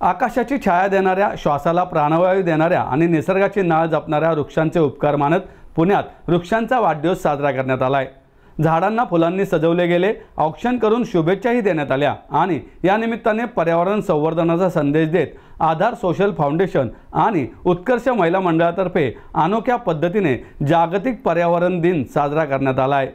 आकाशाची छाया देणाऱ्या, श्वासाला प्राणवायू देणाऱ्या आणि निसर्गाची नाळ जपणाऱ्या वृक्षांचे उपकार मानत पुण्यात वृक्षांचा वाढदिवस साजरा करण्यात आलाय। झाडांना फुलांनी सजवले गेले, औक्षण करून शुभेच्छाही देण्यात आल्या आणि या निमित्ताने पर्यावरण संवर्धनाचा संदेश देत आधार सोशल फाउंडेशन आणि उत्कर्ष महिला मंडळातर्फे अनोख्या पद्धतीने जागतिक पर्यावरण दिन साजरा करण्यात आलाय।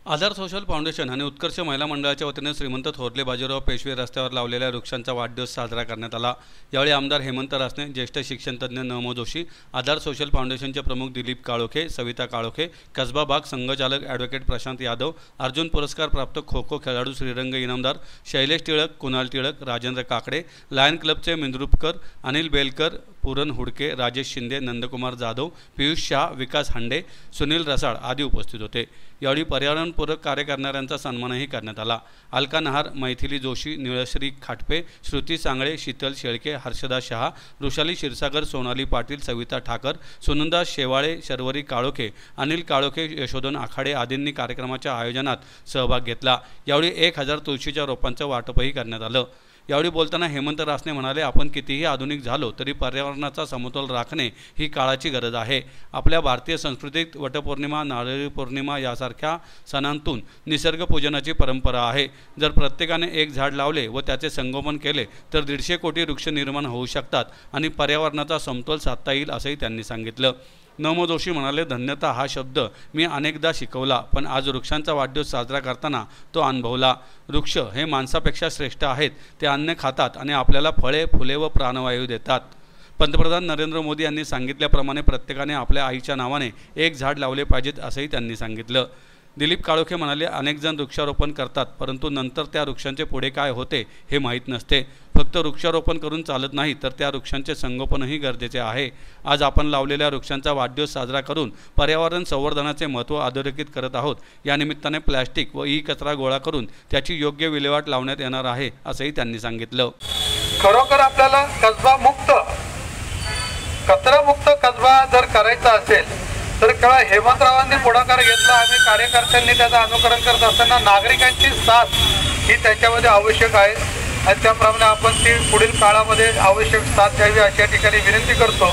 आधार सोशल फाउंडेशन आणि उत्कर्ष महिला मंडळाच्या वतीने श्रीमंत थोरले बाजीराव पेशवे रस्त्यावर लावलेल्या वृक्षांचा वाढदिवस साजरा करण्यात आला। यावेळी आमदार हेमंत रासने, ज्येष्ठ शिक्षणतज्ञ नमो जोशी, आधार सोशल फाउंडेशनचे प्रमुख दिलीप काळोखे, सविता काळोखे, कसबा बाग संघचालक ॲडव्होकेट प्रशांत यादव, अर्जुन पुरस्कार प्राप्त खो खो खेळाडू श्रीरंग इनामदार शैलेश टिळक, कुणाल टिळक, राजेंद्र काकडे, लायन क्लबचे मिंद्रुपकर, अनिल बेलकर, पूरन हुडके, राजेश शिंदे, नंदकुमार जाधव, पियुष शाह, विकास हांडे, सुनील रसाळ आदी उपस्थित होते। यावेळी पर्यावरणपूरक कार्य करणाऱ्यांचा सन्मानही करण्यात आला। अलका नहार, मैथिली जोशी, निळश्री खाटपे, श्रुती सांगळे, शीतल शेळके, हर्षदा शहा, वृषाली क्षीरसागर, सोनाली पाटील, सविता ठाकर, सुनंदा शेवाळे, शर्वरी काळोखे, अनिल काळोखे, यशोधन आखाडे आदींनी कार्यक्रमाच्या आयोजनात सहभाग घेतला। यावेळी 1000 तुळशीच्या रोपांचं वाटपही करण्यात आलं। यावेळी बोलताना हेमंत रासने म्हणाले, आपण कितीही आधुनिक झालो तरी पर्यावरणाचा समतोल राखणे ही काळाची गरज आहे। आपल्या भारतीय संस्कृतीत वटपौर्णिमा, नारळी पौर्णिमा यासारख्या सणांतून निसर्ग पूजनाची परंपरा आहे। जर प्रत्येकाने एक झाड लावले व त्याचे संगोपन केले तर 150 कोटी वृक्ष निर्माण होऊ शकतात आणि पर्यावरणाचा समतोल साधता येईल असंही त्यांनी सांगितलं। नमो जोशी म्हणाले, धन्यता हा शब्द मी अनेकदा शिकवला, पण आज वृक्षांचा वाढदिवस साजरा करताना तो अनुभवला। वृक्ष हे माणसापेक्षा श्रेष्ठ आहेत। ते अन्न खातात आणि आपल्याला फळे, फुले व प्राणवायू देतात। पंतप्रधान नरेंद्र मोदी यांनी सांगितल्याप्रमाणे प्रत्येकाने आपल्या आईच्या नावाने एक झाड लावले पाहिजेत असंही त्यांनी सांगितलं। दिलीप काळोखे म्हणाले, अनेक जण वृक्षारोपण करतात, परंतु नंतर त्या वृक्षांचे पुढे काय होते हे माहीत नसते। फक्त वृक्षारोपण करून चालत नाही, तर त्या वृक्षांचे संगोपनही गरजेचे आहे। आज आपण लावलेल्या वृक्षांचा वाढदिवस साजरा करून पर्यावरण संवर्धनाचे महत्त्व अधोरेखित करत आहोत। या निमित्ताने प्लॅस्टिक व कचरा गोळा करून त्याची योग्य विल्हेवाट लावण्यात येणार आहे असंही त्यांनी सांगितलं। खरोखर आपल्याला कसबा मुक्त, कचरा मुक्त कसबा जर करायचा असेल तर केवळ हेमंतरावांनी पुढाकार घेतला, आम्ही कार्यकर्त्यांनी त्याचं अनुकरण करत असताना नागरिकांची साथ ही त्याच्यामध्ये आवश्यक आहे आणि त्याप्रमाणे आपण ती पुढील काळामध्ये आवश्यक साथ द्यावी अशा ठिकाणी विनंती करतो।